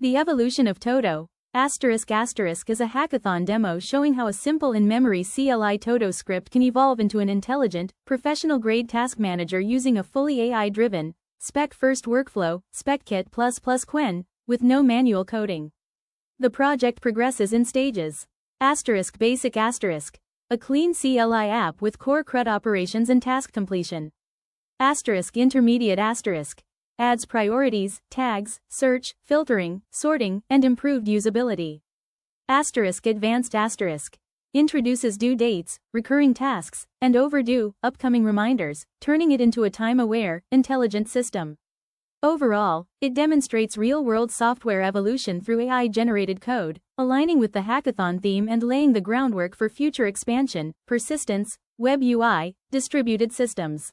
The Evolution of Todo **** is a hackathon demo showing how a simple in-memory CLI Todo script can evolve into an intelligent, professional-grade task manager using a fully AI-driven, spec-first workflow, Spec-Kit Plus Qwen, with no manual coding. The project progresses in stages. Basic ***, a clean CLI app with core CRUD operations and task completion. Intermediate ***, adds priorities, tags, search, filtering, sorting, and improved usability. Advanced ***, introduces due dates, recurring tasks, and overdue, upcoming reminders, turning it into a time-aware, intelligent system. Overall, it demonstrates real-world software evolution through AI-generated code, aligning with the hackathon theme and laying the groundwork for future expansion, persistence, web UI, distributed systems.